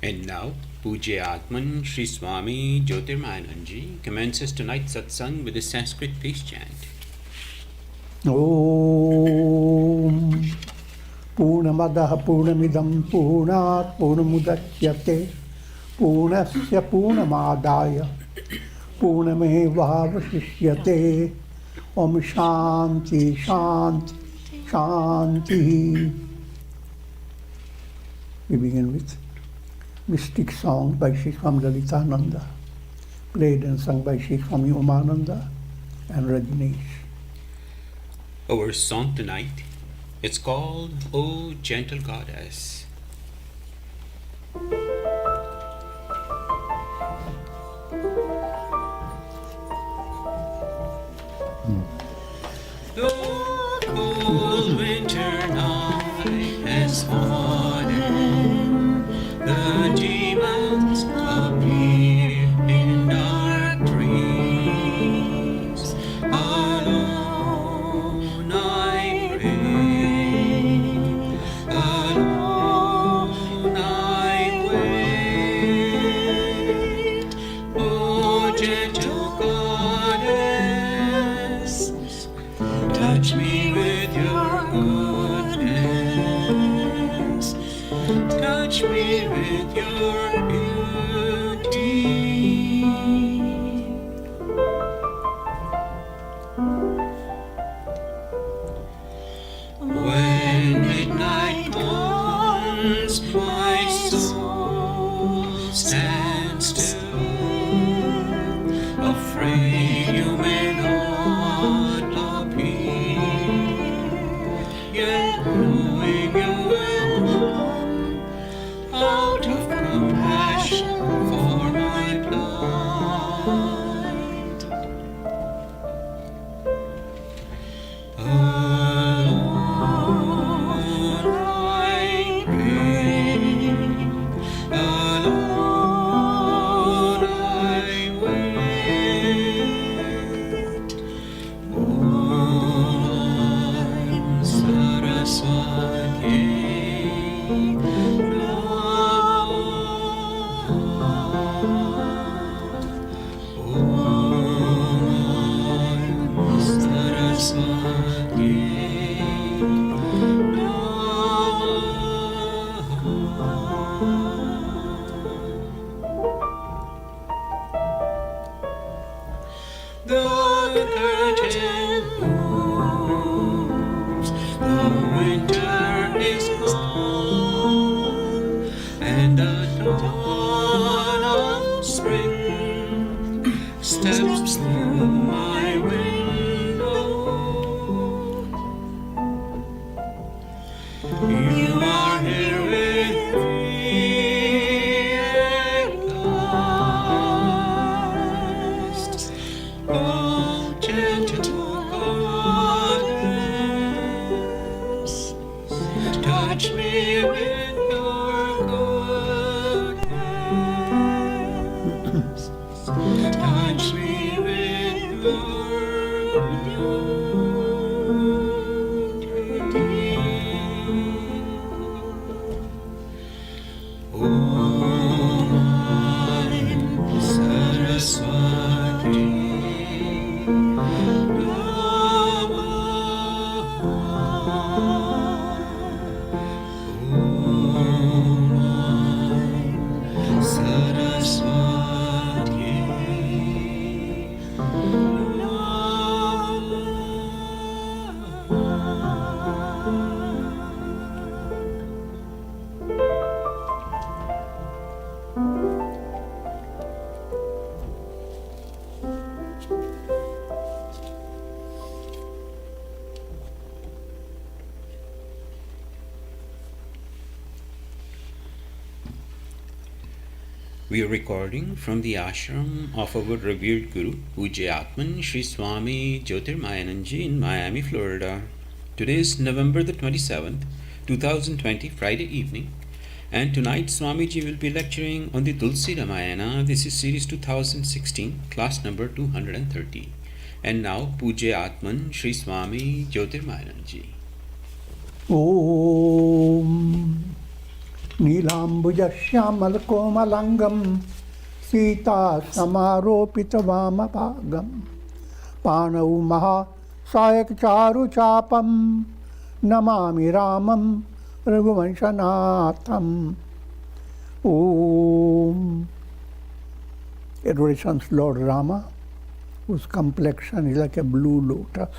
And now, Pujya Atman Sri Swami Jyotirmayananda commences tonight's satsang with a Sanskrit peace chant. Om Purnamadaha Purnamidam Purnat Purnamudachyate Purnasya Purnamadaya Purnamevavashishyate Om Shanti Shanti Shanti. We begin with mystic song by Sri Swami Lalitananda, played and sung by Sri Swami Umananda and Rajneesh. Our song tonight, it's called O Gentle Goddess. The cold winter night has fallen, the demons appear in dark dreams. Alone I pray, alone I wait. O gentle goddess, touch me with your goodness, touch me with your beauty. When midnight comes, my soul stands still, afraid you may not appear, yet knowing you will come out of compassion for my plight. Alone I pray, alone I wait. Om Saraswati Om Saraswati The curtain moves, the winter is gone, and the dawn of spring steps through my window. You are here with me at last. Oh, gentle goddess, touch me with your goodness, touch me with your beauty. Om Saraswati Om Saraswati We are recording from the ashram of our revered Guru, Pujya Atman Sri Swami Jyotirmayananda in Miami, Florida. Today is November the 27th, 2020, Friday evening, and tonight Swamiji will be lecturing on the Tulsi Ramayana. This is series 2016, class number 230. And now, Pujya Atman Sri Swami Jyotirmayananda. Om नीलाम्बुजश्यामलकोमलङ्गं Sita समारोपितवामभागं पाणौ महासायकचारुचापं Namami रामं रघुवंशनाथम् Om. Adorations Lord Rama, whose complexion is like a blue lotus,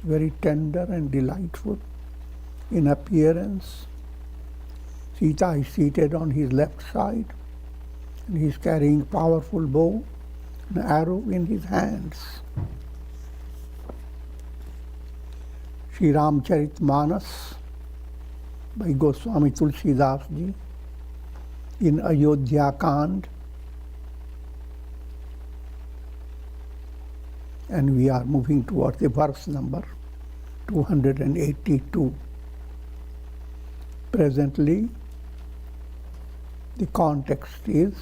very tender and delightful in appearance. Sita is seated on his left side, and he is carrying a powerful bow and arrow in his hands. Shri Ramcharitmanas by Goswami Tulsidas ji in Ayodhya Kand, and we are moving towards the verse number 282. Presently, the context is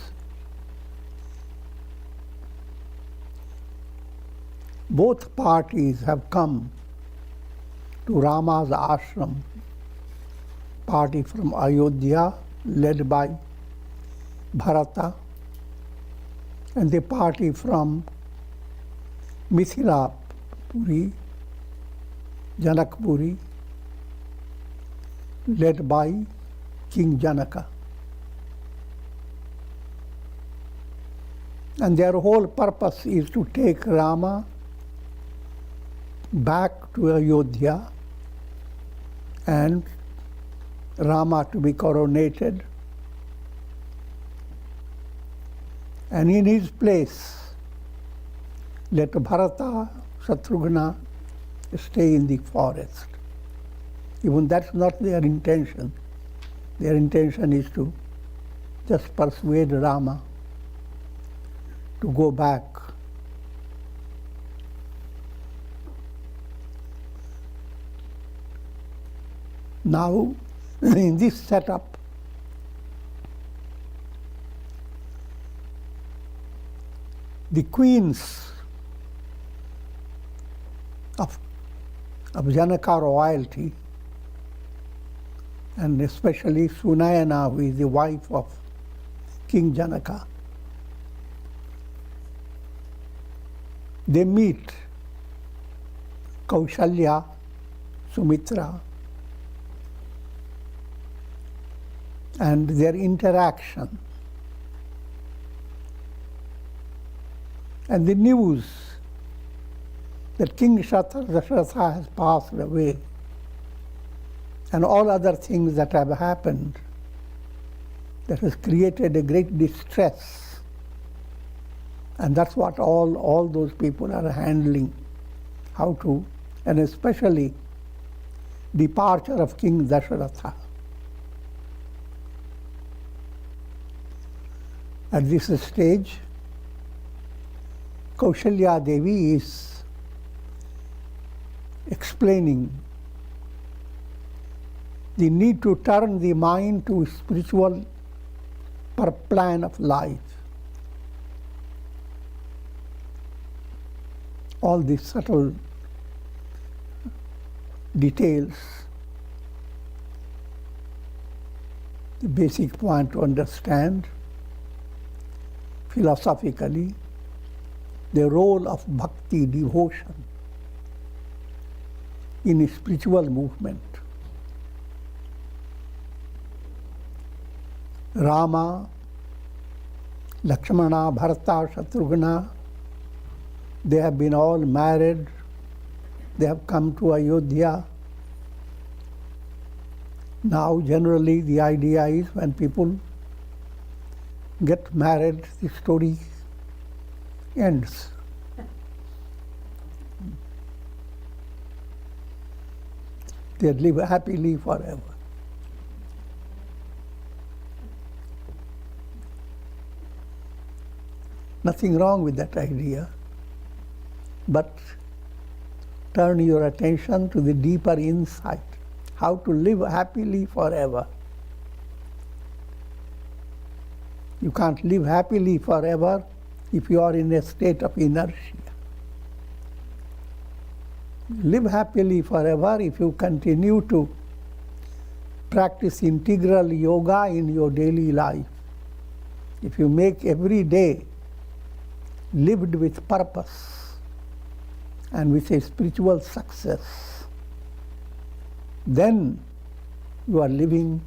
both parties have come to Rama's ashram, party from Ayodhya led by Bharata, and the party from Mithila Puri, Janakpuri, led by King Janaka. And their whole purpose is to take Rama back to Ayodhya and Rama to be coronated, and in his place let Bharata, Shatrugna stay in the forest. Even that's not their intention. Their intention is to just persuade Rama to go back. Now, in this setup, the queens of Janaka royalty, and especially Sunayana, who is the wife of King Janaka, they meet Kaushalya, Sumitra, and their interaction. And the news that King Dasharatha has passed away and all other things that have happened, that has created a great distress. And that's what all those people are handling, how to, and especially departure of King Dasharatha. At this stage, Kaushalya Devi is explaining the need to turn the mind to spiritual plan of life. All these subtle details, the basic point to understand philosophically, the role of bhakti, devotion, in a spiritual movement. Rama, Lakshmana, Bharata, Shatrugna, they have been all married, they have come to Ayodhya. Now generally the idea is when people get married, the story ends. They live happily forever. Nothing wrong with that idea, but turn your attention to the deeper insight, how to live happily forever. You can't live happily forever if you are in a state of inertia. Live happily forever if you continue to practice integral yoga in your daily life, if you make every day lived with purpose and with a spiritual success, then you are living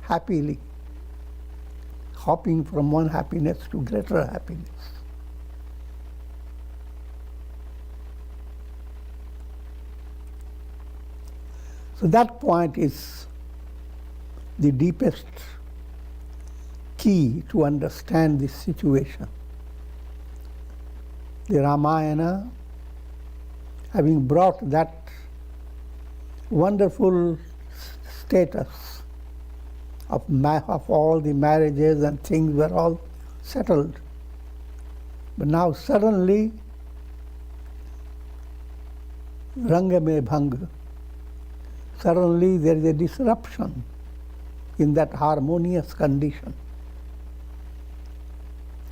happily, hopping from one happiness to greater happiness. So that point is the deepest key to understand this situation. The Ramayana, having brought that wonderful status of all the marriages and things were all settled. But now suddenly, Ranga mein bhang, suddenly there is a disruption in that harmonious condition.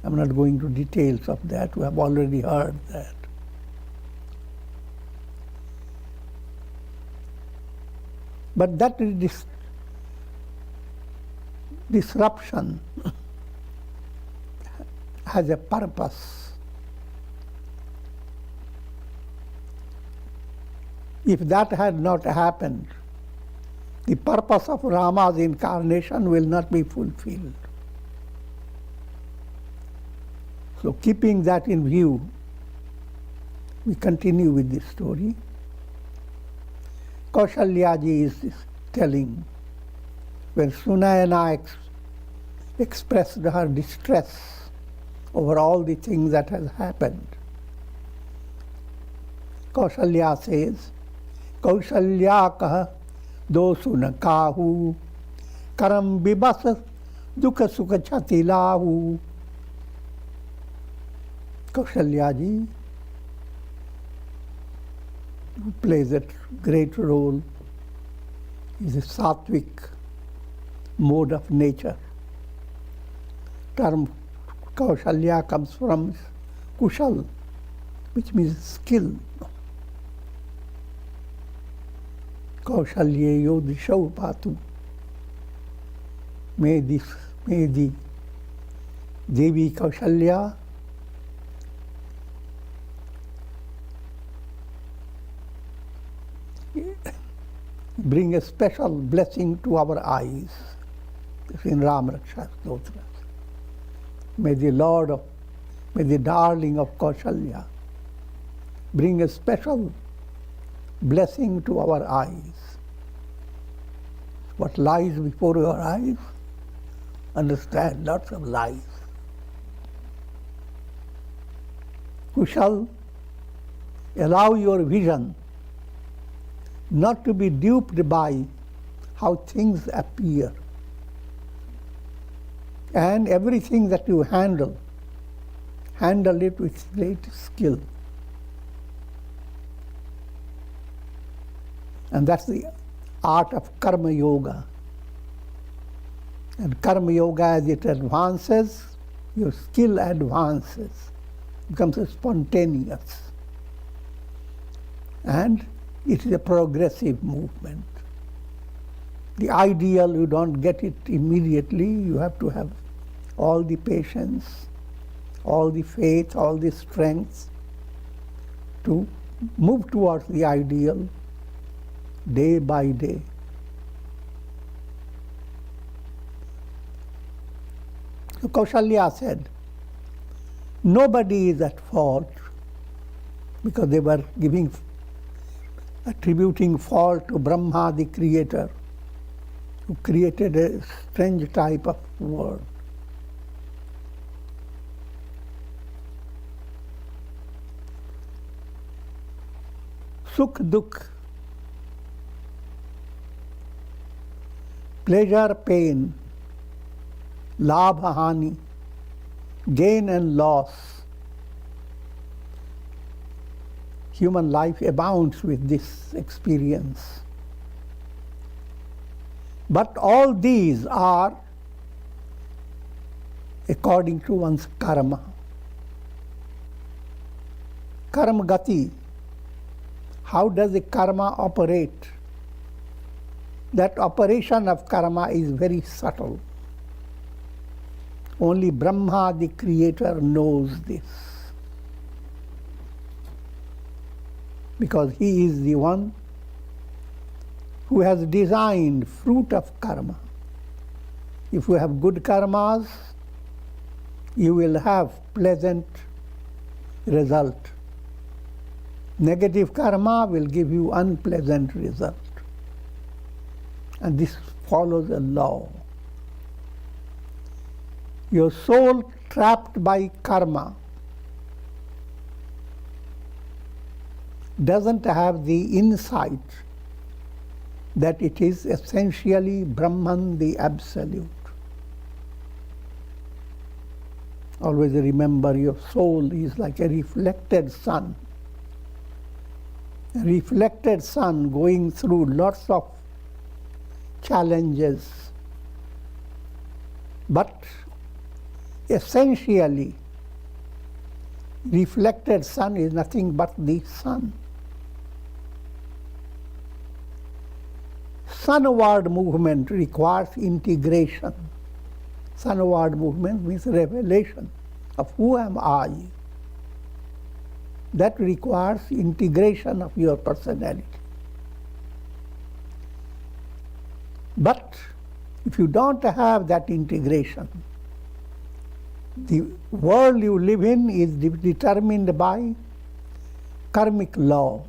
I'm not going into details of that, we have already heard that. But that disruption has a purpose. If that had not happened, the purpose of Rama's incarnation will not be fulfilled. So keeping that in view, we continue with this story. Kaushalyaji is telling, when Sunayana expressed her distress over all the things that has happened, Kaushalya says, Kaushalya kah dosu na kahu, karam bibas dukha sukha chati lahu. Kaushalyaji, who plays a great role, is a sattvic mode of nature. Term Kaushalya comes from Kushal, which means skill. Kaushalyeyo dishau patu. May the Devi Kaushalya bring a special blessing to our eyes. This in Ram Raksha Stotra. May the darling of Kaushalya bring a special blessing to our eyes. What lies before your eyes? Understand, lots of lies. Kushal, allow your vision not to be duped by how things appear. And everything that you handle it with great skill. And that's the art of karma yoga. And karma yoga, as it advances, your skill advances, becomes spontaneous. And it is a progressive movement. The ideal, you don't get it immediately. You have to have all the patience, all the faith, all the strength to move towards the ideal day by day. So Kaushalya said, nobody is at fault, because they were attributing fault to Brahma, the creator, who created a strange type of world. Sukh dukh, pleasure, pain, labha, hani, gain and loss. Human life abounds with this experience. But all these are according to one's karma. Karma gati. How does the karma operate? that operation of karma is very subtle. Only Brahma, the creator, knows this. Because he is the one who has designed fruit of karma. If you have good karmas, you will have pleasant result. Negative karma will give you unpleasant result. And this follows a law. Your soul trapped by karma doesn't have the insight that it is essentially Brahman, the Absolute. Always remember, your soul is like a reflected sun. A reflected sun going through lots of challenges. But essentially, reflected sun is nothing but the sun. Sunward movement requires integration. Sunward movement means revelation of who am I. That requires integration of your personality. But if you don't have that integration, the world you live in is determined by karmic law.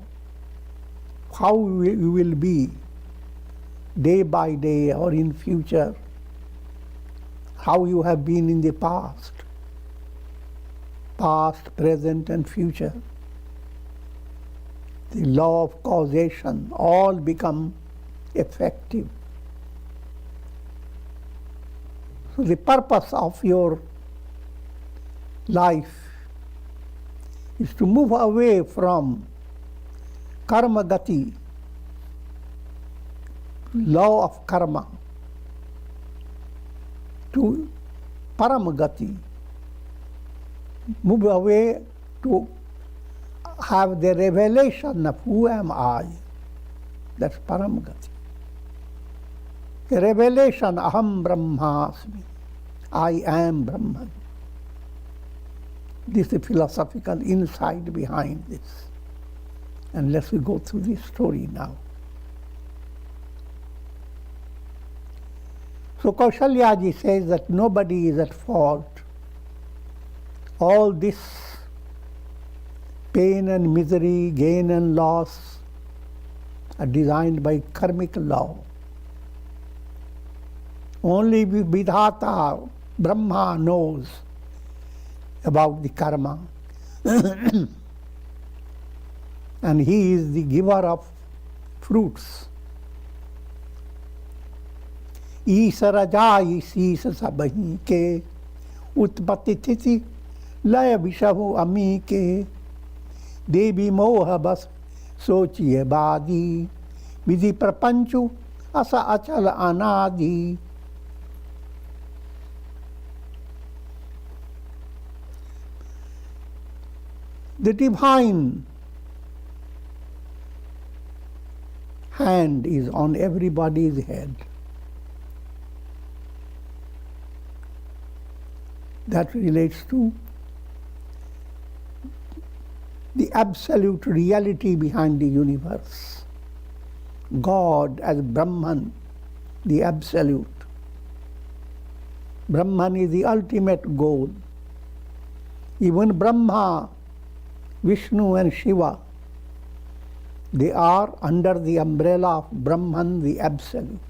How you will be day by day or in future, how you have been in the past, present and future. The law of causation all become effective. So the purpose of your life is to move away from karma gati, law of karma, to paramagati, move away to have the revelation of who am I. That's paramagati. A revelation, aham brahmasmi, I am Brahman. This is the philosophical insight behind this. And let's go through this story now. So Kaushalyaji says that nobody is at fault. All this pain and misery, gain and loss are designed by karmic law. Only Vidhata, Brahma, knows about the karma. And he is the giver of fruits. Isar जाई शीस सबही के उत्पत्ति तिथि लय विषहु अमी के देवी मोह बस सोचिए बादी विधि प्रपंचु अस अचल अनादि. The divine hand is on everybody's head. That relates to the absolute reality behind the universe. God as Brahman, the absolute. Brahman is the ultimate goal. Even Brahma, Vishnu and Shiva, they are under the umbrella of Brahman, the absolute.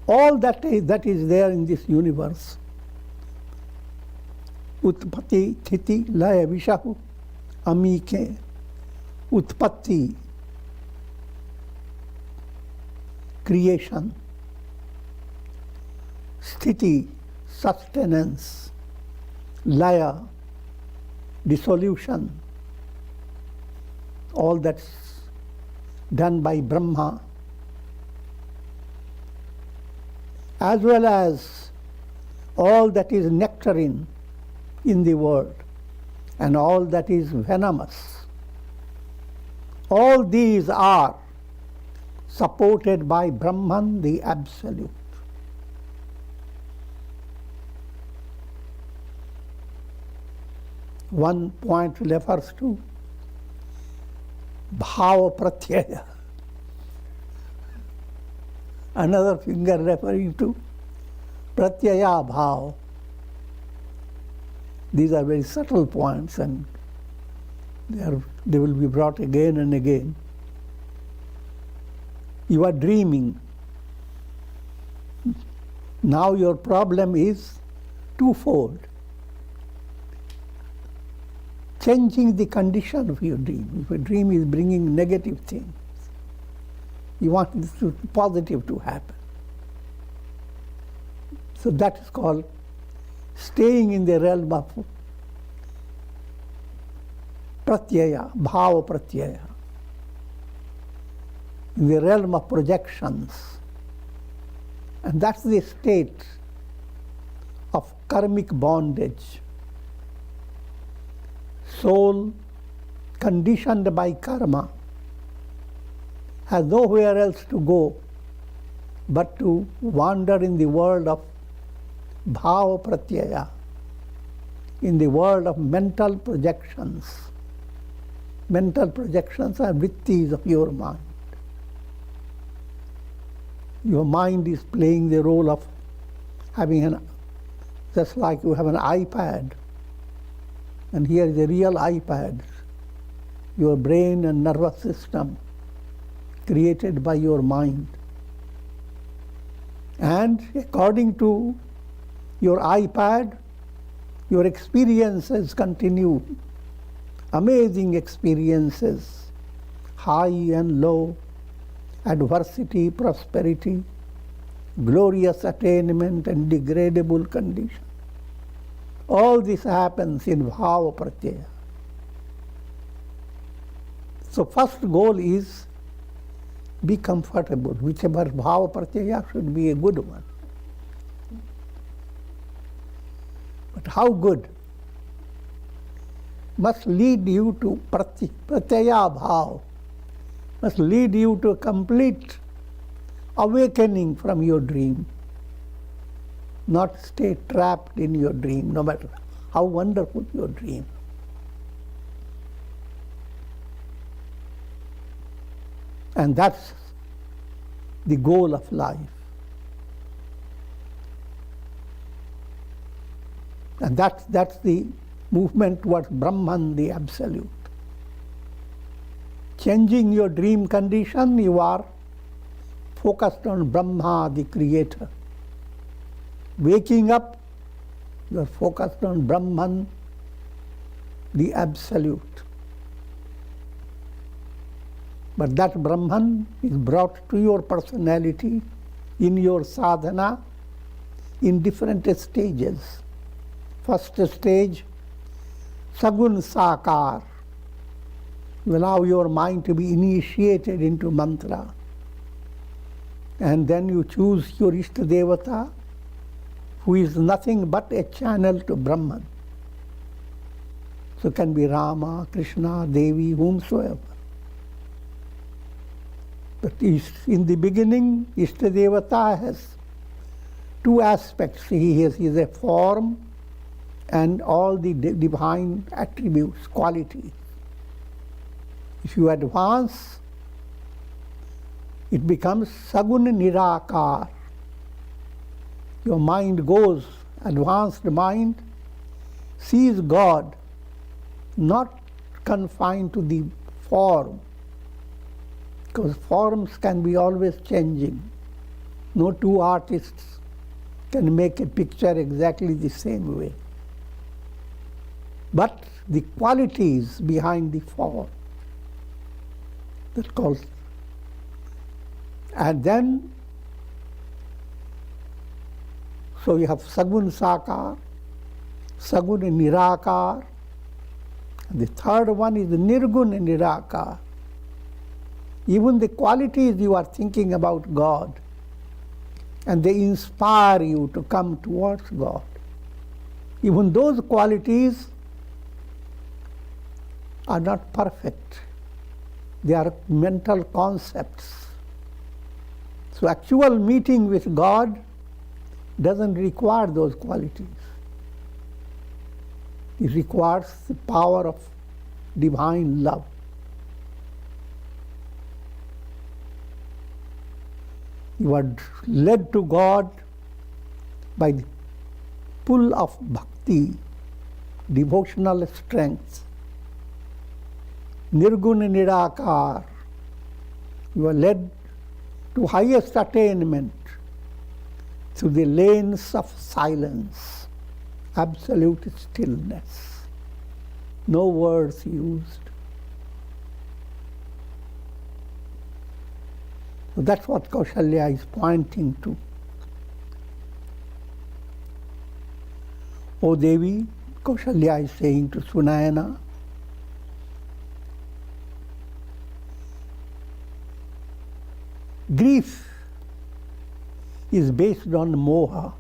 All that is there in this universe, Utpatti, Thiti, Laya, Vishahu, Amike, Utpatti, creation, Sthiti, sustenance, Laya, dissolution, all that's done by Brahma, as well as all that is nectarine in the world and all that is venomous. All these are supported by Brahman, the Absolute. One point refers to bhava pratyaya, another finger referring to pratyaya bhava. These are very subtle points, and they will be brought again and again. You are dreaming. Now your problem is twofold. Changing the condition of your dream. If a dream is bringing negative things, you want this positive to happen. So that is called staying in the realm of pratyaya, bhava pratyaya, in the realm of projections. And that's the state of karmic bondage. Soul, conditioned by karma, has nowhere else to go but to wander in the world of bhava pratyaya, in the world of mental projections. Mental projections are vrittis of your mind. Your mind is playing the role of having just like you have an iPad, and here is a real iPad, your brain and nervous system created by your mind. And according to your iPad, your experiences continue. Amazing experiences, high and low, adversity, prosperity, glorious attainment and degradable condition. All this happens in bhava pratyaya. So first goal is be comfortable. Whichever bhava pratyaya should be a good one. But how good? Must lead you to pratyaya bhava, must lead you to a complete awakening from your dream. Not stay trapped in your dream, no matter how wonderful your dream. And that's the goal of life. And that's the movement towards Brahman, the Absolute. Changing your dream condition, you are focused on Brahma, the Creator. Waking up, you are focused on Brahman, the Absolute. But that Brahman is brought to your personality in your sadhana in different stages. First stage, Sagun Sakar. You allow your mind to be initiated into mantra. And then you choose your Ishta Devata, who is nothing but a channel to Brahman. So it can be Rama, Krishna, Devi, whomsoever. But in the beginning, Ishta Devata has two aspects. He is a form and all the divine attributes, qualities. If you advance, it becomes Sagun Nirakar. Your mind goes, advanced mind, sees God, not confined to the form, because forms can be always changing. No two artists can make a picture exactly the same way. But the qualities behind the form, that calls. And then, so you have Sagun Sakar, Sagun Nirakar. The third one is Nirgun Nirakar. Even the qualities you are thinking about God, and they inspire you to come towards God. Even those qualities are not perfect. They are mental concepts. So actual meeting with God doesn't require those qualities. It requires the power of divine love. You are led to God by the pull of bhakti, devotional strength. Nirguna Nirakar. You are led to highest attainment through the lanes of silence, absolute stillness, no words used. So that's what Kaushalya is pointing to. O Devi, Kaushalya is saying to Sunayana, grief is based on moha.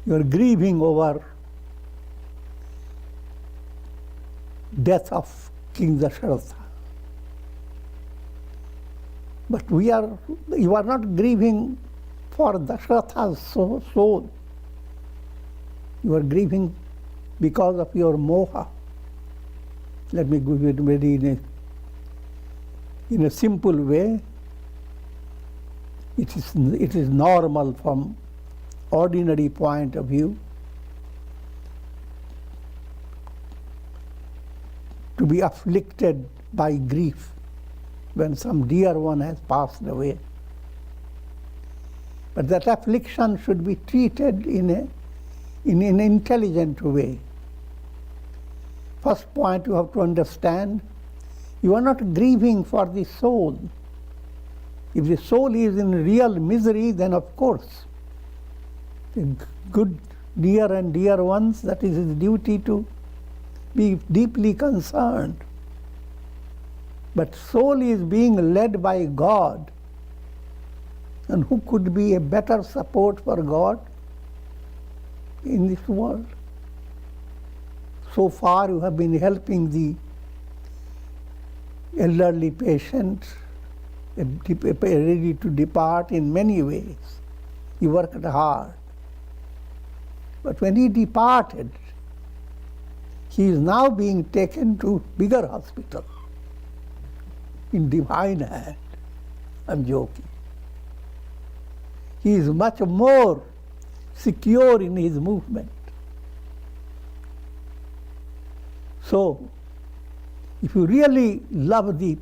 You are grieving over death of King Dasharatha. But you are not grieving for Dasharatha's soul. You are grieving because of your moha. Let me give it very in a simple way. It is normal from ordinary point of view to be afflicted by grief when some dear one has passed away. But that affliction should be treated in an intelligent way. First point you have to understand, you are not grieving for the soul. If the soul is in real misery, then of course, the good near and dear ones, that is his duty to be deeply concerned. But soul is being led by God, and who could be a better support for God in this world? So far you have been helping the elderly patient, ready to depart in many ways. You worked hard. But when he departed, he is now being taken to bigger hospital in divine hand. I'm joking. He is much more secure in his movement. So, if you really love the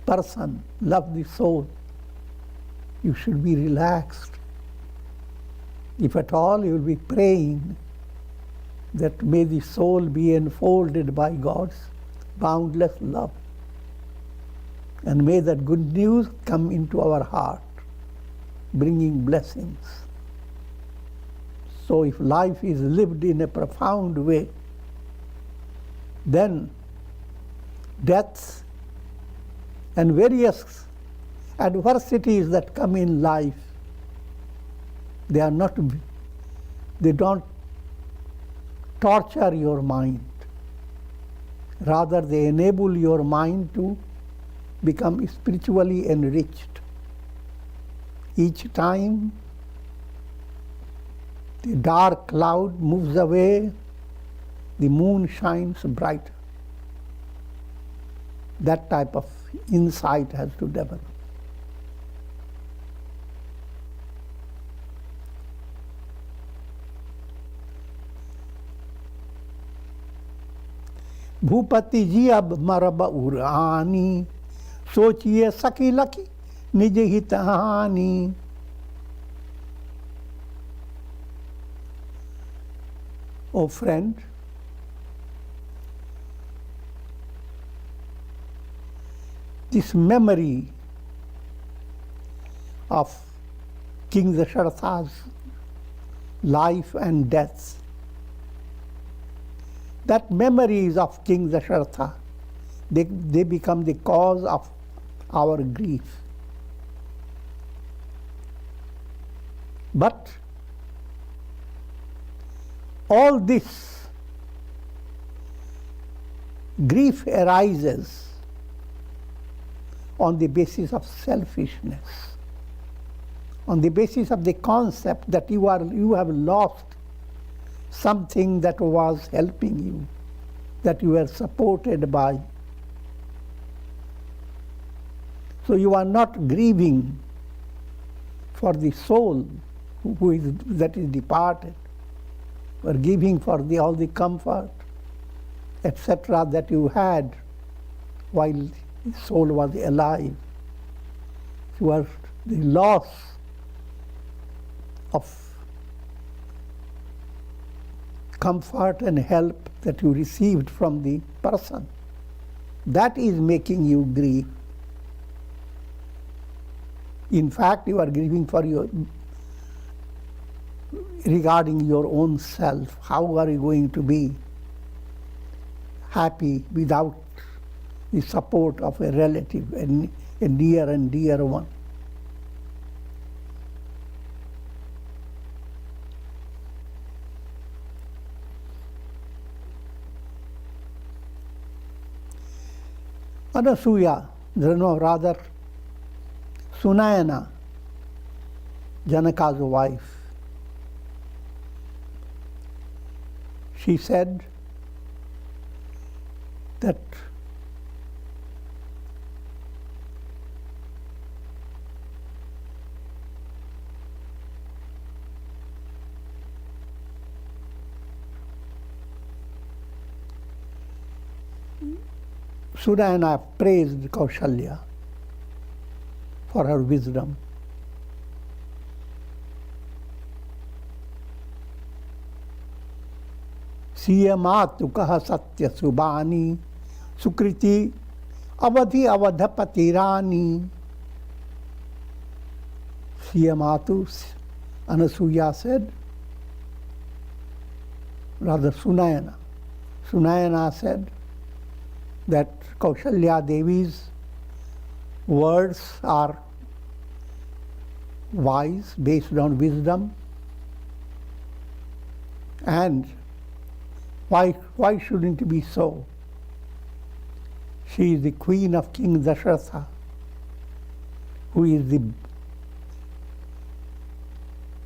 person, love the soul, you should be relaxed. If at all, you will be praying that may the soul be enfolded by God's boundless love. And may that good news come into our heart, bringing blessings. So if life is lived in a profound way, then deaths and various adversities that come in life, they don't torture your mind. Rather, they enable your mind to become spiritually enriched. Each time the dark cloud moves away, the moon shines brighter. That type of insight has to develop. Bhupathi जी अब मरब उरानी, सोचिए सकी lucky निज हित हानि। Oh friend, this memory of King Dasharatha's life and death that memories of King Dasharatha, they become the cause of our grief. But all this grief arises on the basis of selfishness, on the basis of the concept that you have lost something that was helping you, that you were supported by. So you are not grieving for the soul that is departed, or giving for all the comfort, etc., that you had while the soul was alive. You are the loss of comfort and help that you received from the person. That is making you grieve. In fact, you are grieving for regarding your own self. How are you going to be happy without the support of a relative, a near and dear one? Anasuya, rather Sunayana, Janaka's wife, she said that Sunayana praised Kaushalya for her wisdom. Siyamatu kaha satya subani sukriti avadhi avadhapati rani. Siyamatu, Anasuya said, rather Sunayana said that Kaushalya Devi's words are wise, based on wisdom, and why shouldn't it be so? She is the queen of King Dasharatha, who is the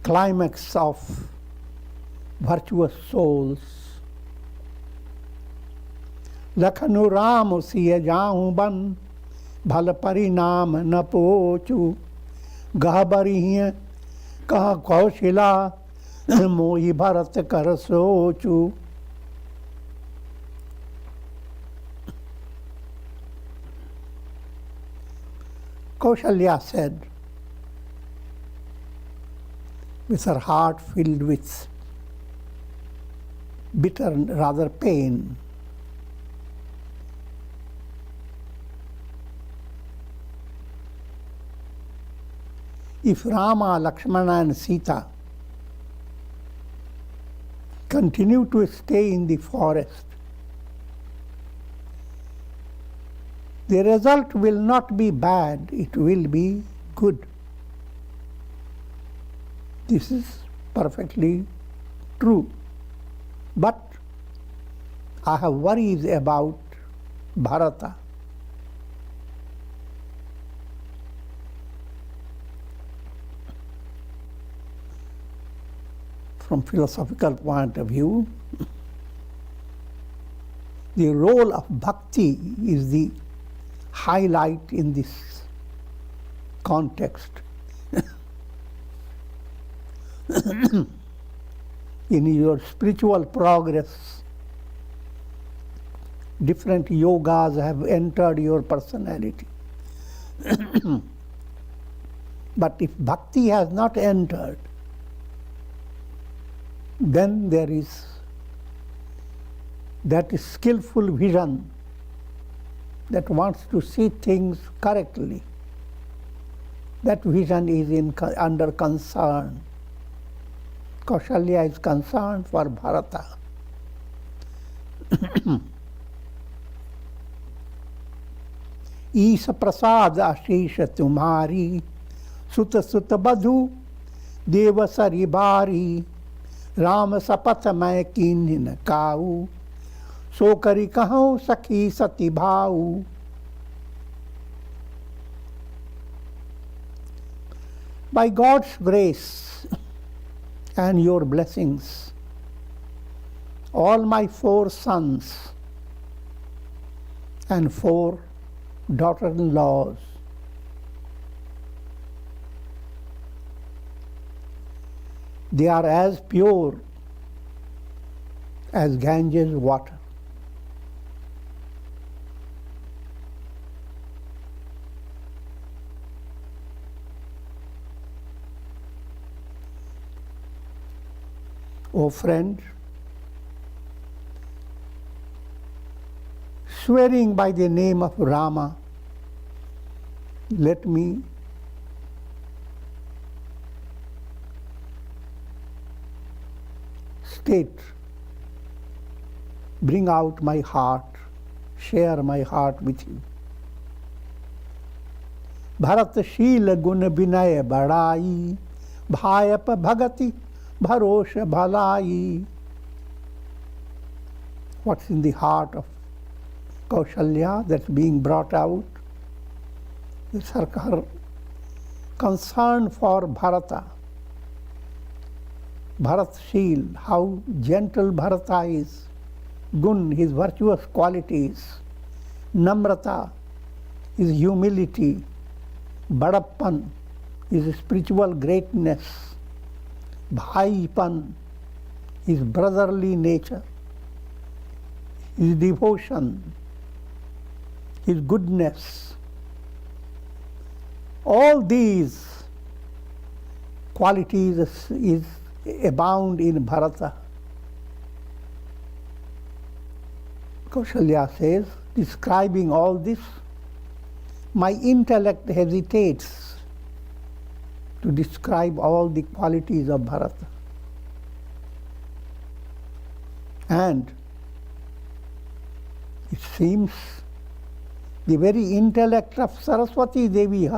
climax of virtuous souls. Lakhanu Ram siya jaun ban, bhal parinam na pochu, gahbari hiya kaha kaushila, mohi bharat kar sochu. Kaushalya said, with her heart filled with bitter, rather pain, if Rama, Lakshmana and Sita continue to stay in the forest, the result will not be bad, it will be good. This is perfectly true. But I have worries about Bharata. From philosophical point of view, the role of bhakti is the highlight in this context. In your spiritual progress, different yogas have entered your personality. But if bhakti has not entered, then there is that skillful vision that wants to see things correctly. That vision is under concern. Kaushalya is concerned for Bharata. ईश प्रसाद आशीष तुम्हारी, सुत सुत बधु देव सरी बारी, राम सपथ मैं कीन्ह न काऊ, सो करी कहूँ सखी सती भाऊ। By God's grace and your blessings, all my 4 sons and 4 daughter-in-laws they are as pure as Ganges water. O friend, swearing by the name of Rama, let me state, bring out my heart, share my heart with you. भरतशील गुण विनय बड़ाई, भायप भगति भरोष भलाई. What's in the heart of Kaushalya that's being brought out? It's her concern for Bharata. Bharatshil, how gentle Bharata is. Gun, his virtuous qualities. Namrata, his humility. Badappan, his spiritual greatness. Bhaipan, his brotherly nature. His devotion, his goodness. All these qualities is abound in Bharata. Kaushalya says, describing all this, my intellect hesitates to describe all the qualities of Bharata. And it seems the very intellect of Saraswati Devi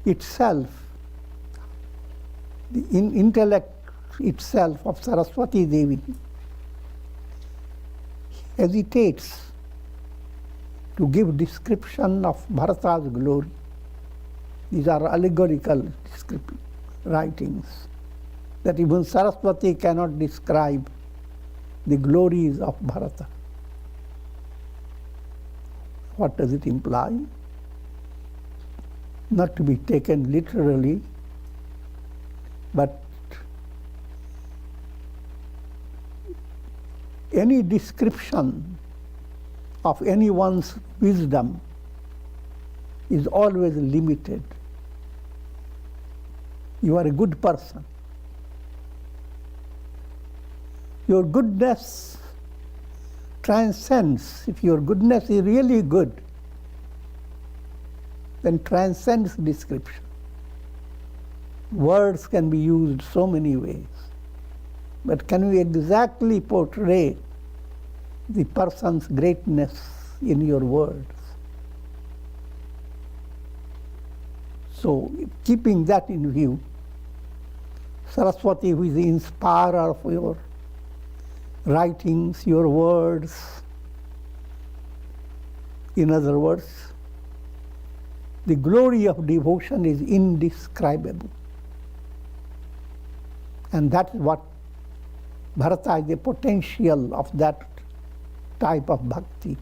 itself, the intellect itself of Saraswati Devi hesitates to give description of Bharata's glory. These are allegorical writings that even Saraswati cannot describe the glories of Bharata. What does it imply? Not to be taken literally, but any description of anyone's wisdom is always limited. You are a good person. Your goodness transcends. If your goodness is really good, then transcends description. Words can be used so many ways, but can we exactly portray the person's greatness in your words? So, keeping that in view, Saraswati, who is the inspirer of your writings, your words, in other words, the glory of devotion is indescribable. And that is what Bharata is the potential of that type of bhakti.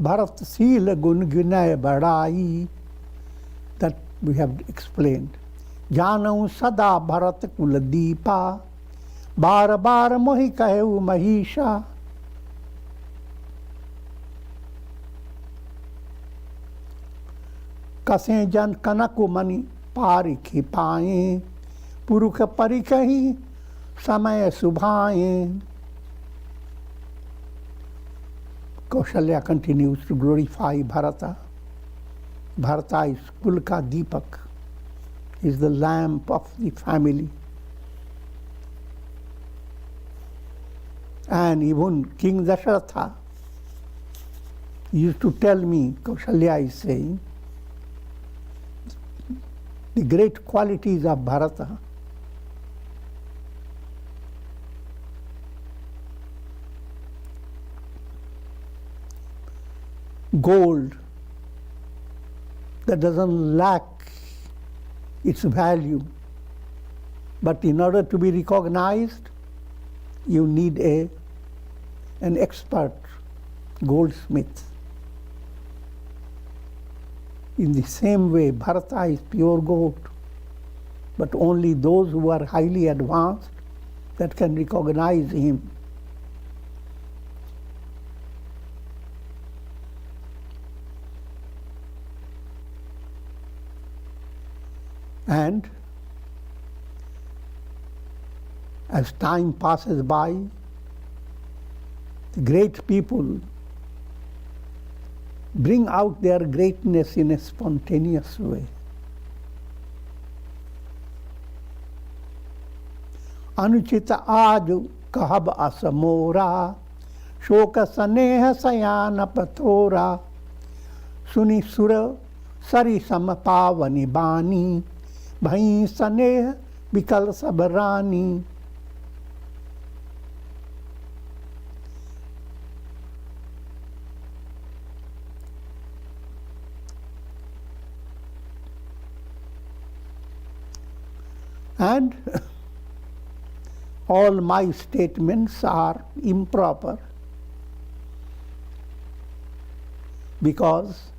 Bharat Sil Gun Gunay Badai, that we have explained. Janau Sada Bharat Kuladipa, Bar Bar Mohi Kaheu Mahisha. कसें जन कनक मणि पारिखि पाए, पुरुष परिकहि समय सुभाए. Kaushalya continues to glorify Bharata. Bharata is Kulka Deepak, is the lamp of the family. And even King Dasharatha used to tell me, Kaushalya is saying, the great qualities of Bharata. Gold that doesn't lack its value, but in order to be recognized, you need an expert goldsmith. In the same way, Bharata is pure gold, but only those who are highly advanced that can recognize him. And as time passes by, the great people bring out their greatness in a spontaneous way. Anuchita aju kahab asamora, shoka saneha sayana pathora, suni sura sari samapavani bani, bhai saneha vikal sabarani. And all my statements are improper because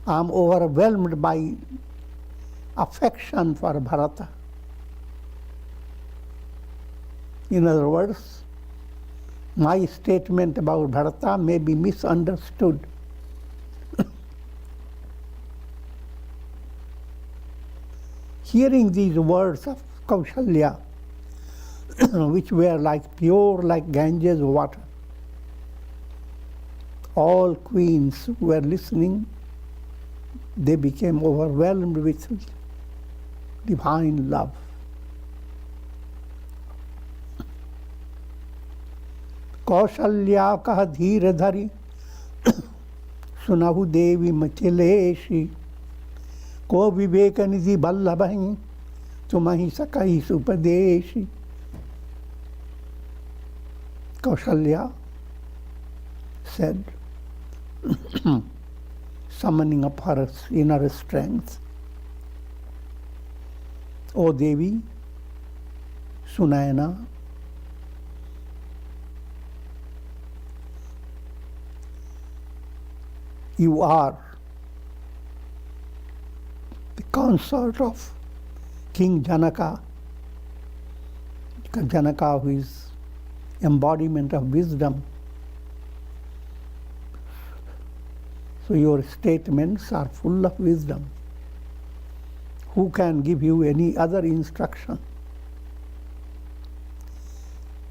I am overwhelmed by affection for Bharata. In other words, my statement about Bharata may be misunderstood. Hearing these words of Kaushalya, which were pure like Ganges water, all queens who were listening, they became overwhelmed with divine love. Kaushalya kah dheer dhari, sunahu devi machileshi, को विवेक निधि बल्लभहि तुम्हि सकहि सुपदेशि. Kaushalya said, summoning up her inner strength, O Devi, Sunayana, you are the consort of King Janaka, Janaka who is embodiment of wisdom. So your statements are full of wisdom. Who can give you any other instruction?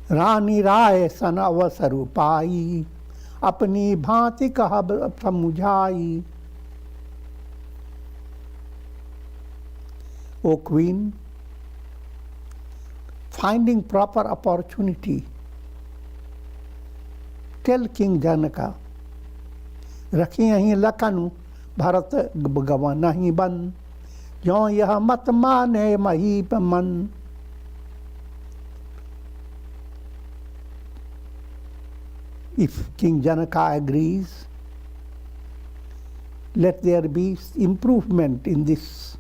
Rani Rai san avasarupai, apni bhanti kahab samujhai. O Queen, finding proper opportunity, tell King Janaka, रखी यहीं लखनु भरत गवनहि बन, ज्यों यह मत माने महीप मन. If King Janaka agrees, let there be improvement in this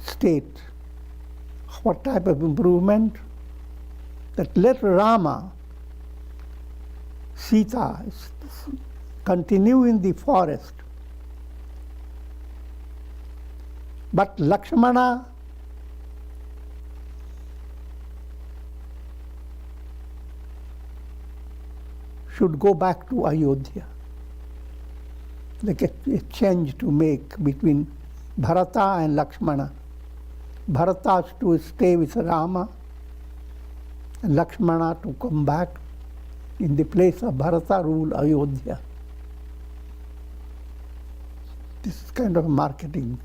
state. What type of improvement? That let Rama Sita continue in the forest. But Lakshmana should go back to Ayodhya. Like a change to make between Bharata and Lakshmana. Bharata to stay with Rama, and Lakshmana to come back in the place of Bharata rule Ayodhya. This is kind of marketing.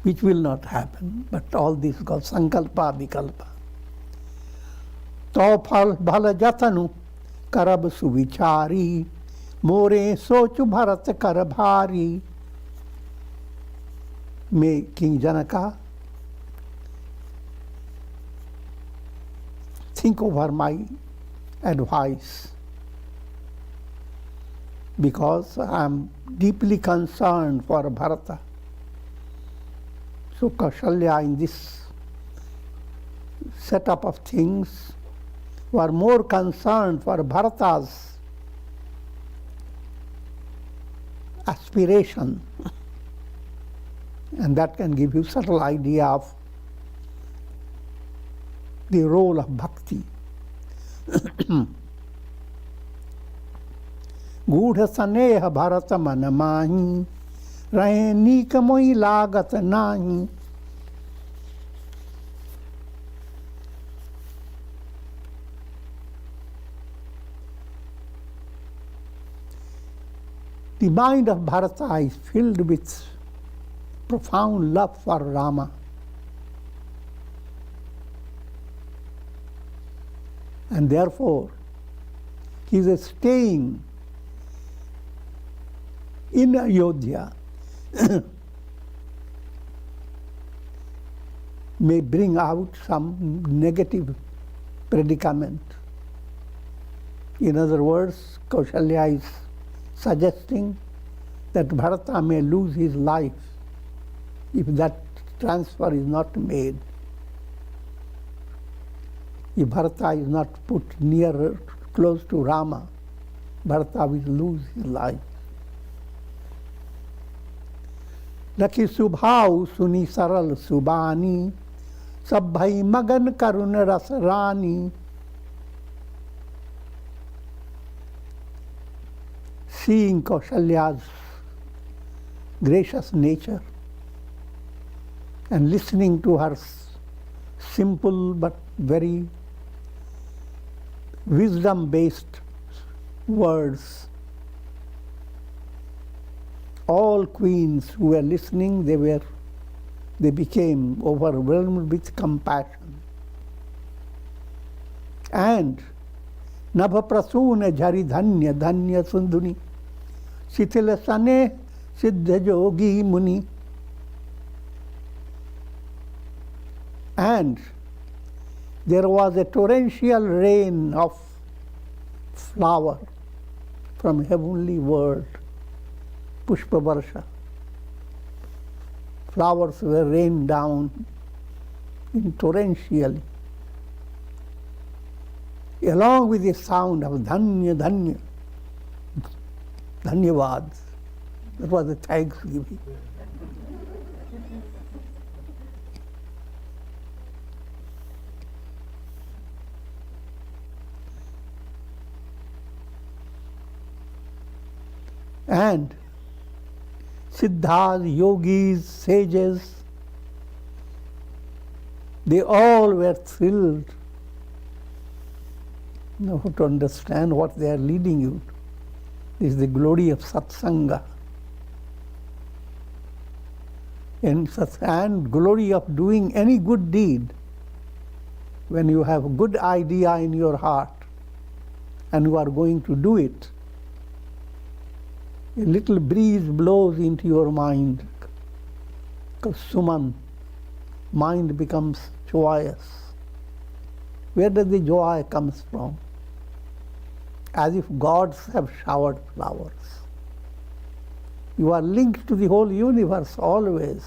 Which will not happen, but all this called sankalpa vikalpa. To phal bhala jatanu karab suvichari more sochu bharat kar bhari. May King Janaka think over my advice, because I am deeply concerned for Bharata. So Kaushalya, in this setup of things, were more concerned for Bharata's aspiration. And that can give you subtle idea of the role of bhakti. Gudha saneha bharata manamahi rahe nikamoi lagat nahi. The mind of Bharata is filled with profound love for Rama. And therefore, he is staying in Ayodhya may bring out some negative predicament. In other words, Kaushalya is suggesting that Bharata may lose his life if that transfer is not made. If Bharata is not put nearer, close to Rama, Bharata will lose his life. Rakhi subhau suni saral subani, sab bhai magan karun ras rani. Seeing Kaushalya's gracious nature and listening to her simple but very wisdom-based words, all queens who were listening, they became overwhelmed with compassion. And Nabha prasuna jhari dhanya dhanya sunduni sithila sane siddha jogi muni. And there was a torrential rain of flower from heavenly world, Pushpa Varsha. Flowers were rained down in torrentially, along with the sound of dhanya dhanya, dhanyavad. That was the thanksgiving. And Siddhas, yogis, sages, they all were thrilled now to understand what they are leading you. This is the glory of satsanga. And glory of doing any good deed. When you have a good idea in your heart and you are going to do it, a little breeze blows into your mind, because suman, mind becomes joyous. Where does the joy comes from? As if gods have showered flowers. You are linked to the whole universe always.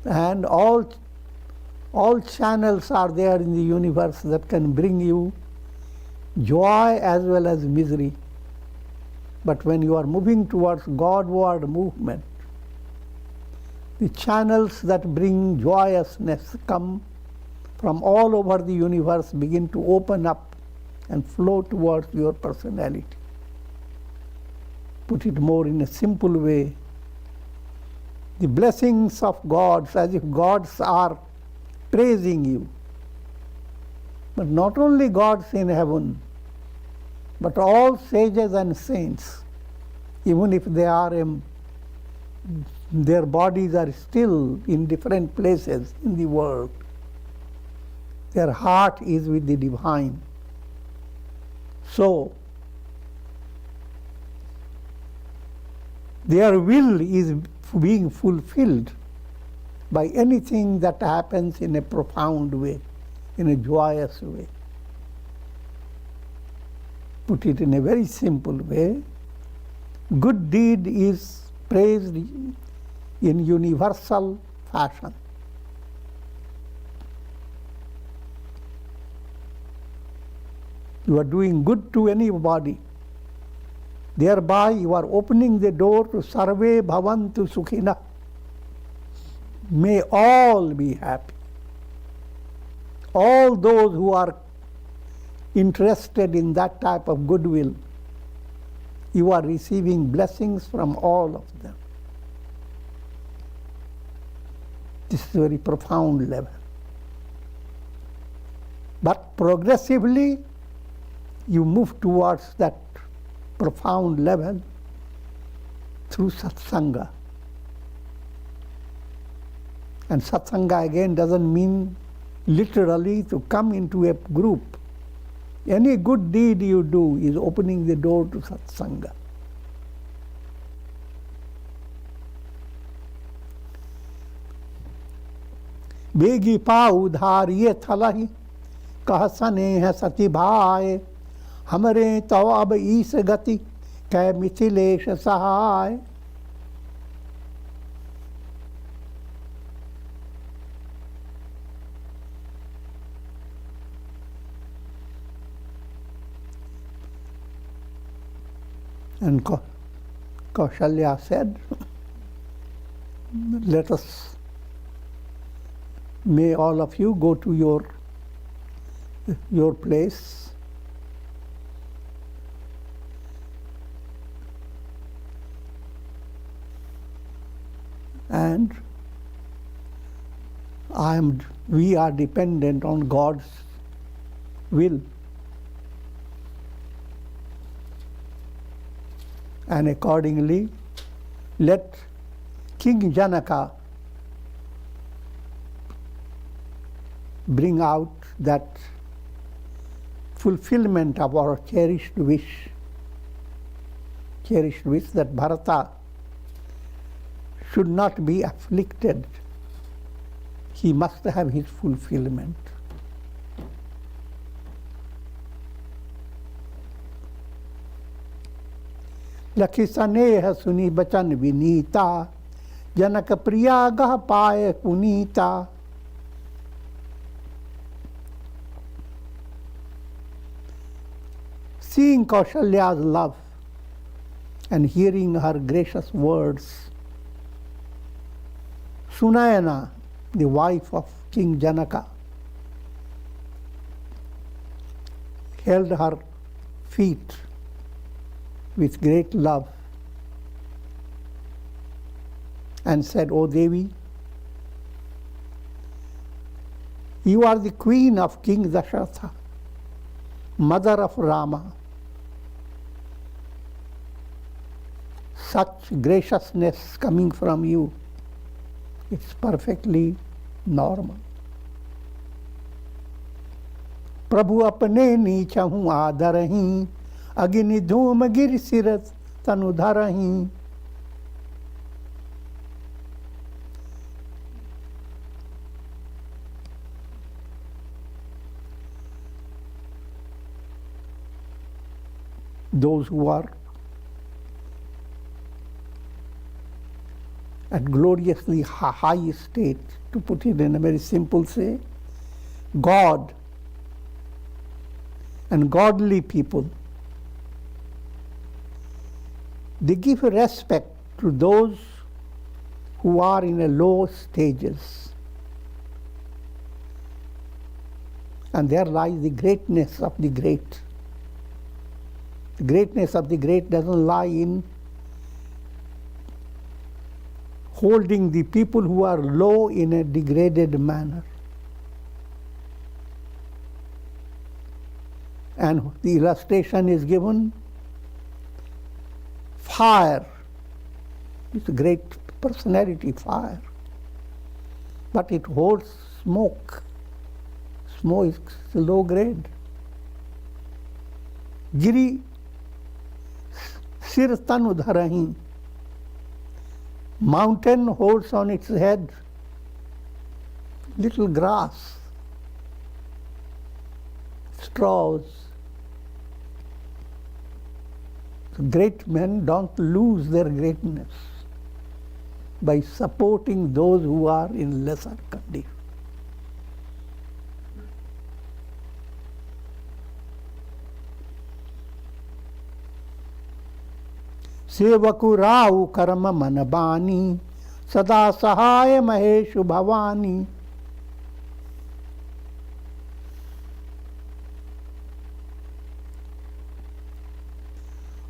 And all channels are there in the universe that can bring you joy as well as misery. But when you are moving towards Godward movement, the channels that bring joyousness come from all over the universe, begin to open up and flow towards your personality. Put it more in a simple way, the blessings of gods, as if gods are praising you. But not only gods in heaven, but all sages and saints, even if they are their bodies are still in different places in the world, their heart is with the divine. So, their will is being fulfilled by anything that happens in a profound way, in a joyous way. Put it in a very simple way, good deed is praised in universal fashion. You are doing good to anybody. Thereby you are opening the door to Sarve Bhavantu Sukhina. May all be happy. All those who are interested in that type of goodwill, you are receiving blessings from all of them. This is a very profound level. But progressively, you move towards that profound level through satsanga. And satsanga again doesn't mean literally to come into a group. Any good deed you do is opening the door to satsanga. बेगी पाऊ धारिये थलहि कह सनेह सति भाय हमरे तो अब ईस गति कै मिथिलेश सहाय. And Kaushalya said, may all of you go to your place and we are dependent on God's will. And accordingly, let King Janaka bring out that fulfillment of our cherished wish that Bharata should not be afflicted. He must have his fulfillment. लखि सनेह सुनी बचन विनीता जनक प्रिया गह पाए पुनीता. Seeing Kaushalya's love and hearing her gracious words, Sunayana, the wife of King Janaka, held her feet with great love and said, "O Devi, you are the queen of King Dasharatha, mother of Rama. Such graciousness coming from you, it's perfectly normal. प्रभु अपने नीच हूँ आदरही अग्नि धूम गिर सिरत तनु धरही." Those who are at gloriously high state. To put it in a very simple say, God and godly people, they give respect to those who are in a low stages. And there lies the greatness of the great. The greatness of the great doesn't lie in holding the people who are low in a degraded manner. And the illustration is given, fire. It's a great personality, fire. But it holds smoke. Smoke is low grade. Giri sir tan udharahi. Mountain holds on its head little grass, straws. So great men don't lose their greatness by supporting those who are in lesser condition. सेवकु राउ कर्म मन बानी सदा सहाय महेशु Bhavani.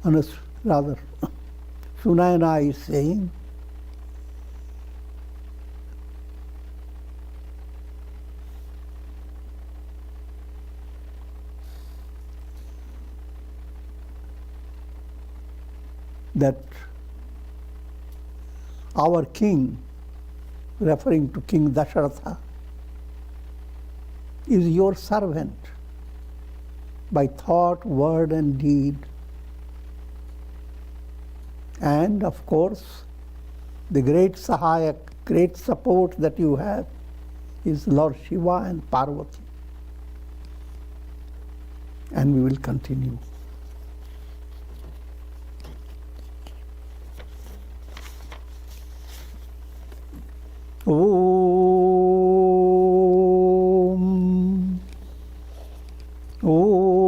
And rather, Sunayana is saying that our king, referring to King Dasharatha, is your servant by thought, word and deed. And of course, the great Sahayak, great support that you have is Lord Shiva and Parvati. And we will continue. Om. Om.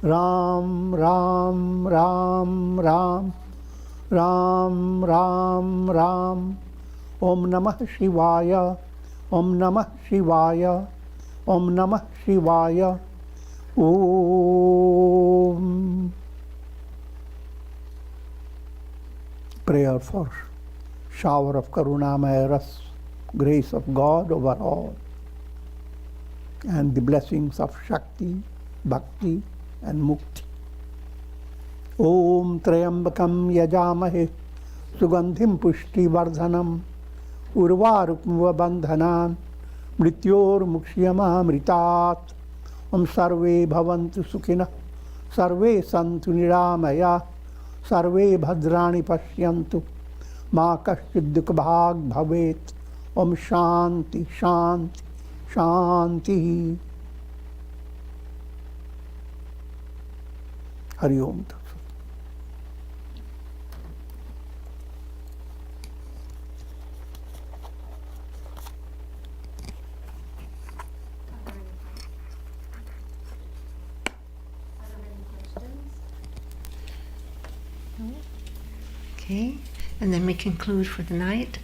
Ram, Ram, Ram, Ram. Ram, Ram, Ram. Om Namah Shivaya. Om Namah Shivaya. Om Namah Shivaya. Om. Prayer for shower of Karunamaya Ras, grace of God over all, and the blessings of Shakti, Bhakti and Mukti. Om Trayambakam Yajamahe Sugandhim Pushti Vardhanam Urvarukmuva Bandhanan Mrityor Mukshiyama Mritat. Om Sarve Bhavantu Sukhina Sarve Santu Niramaya Sarve Bhadrani Pashyantu Ma Kaschid Dukh Bhag Bhavet. Om Shanti Shanti Shanti. Hari Om. Okay, and then we conclude for the night.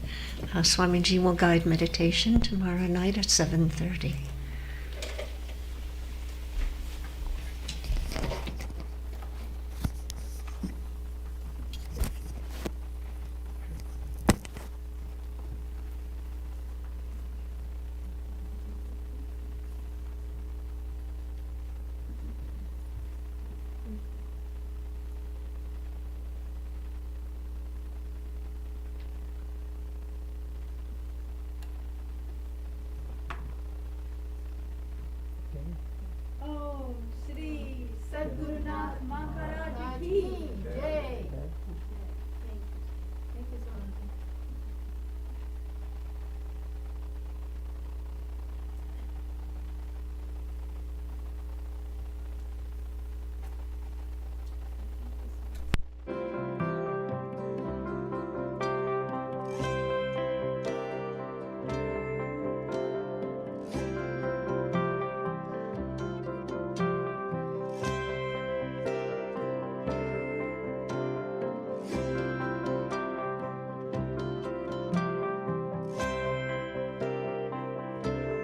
Swamiji will guide meditation tomorrow night at 7:30.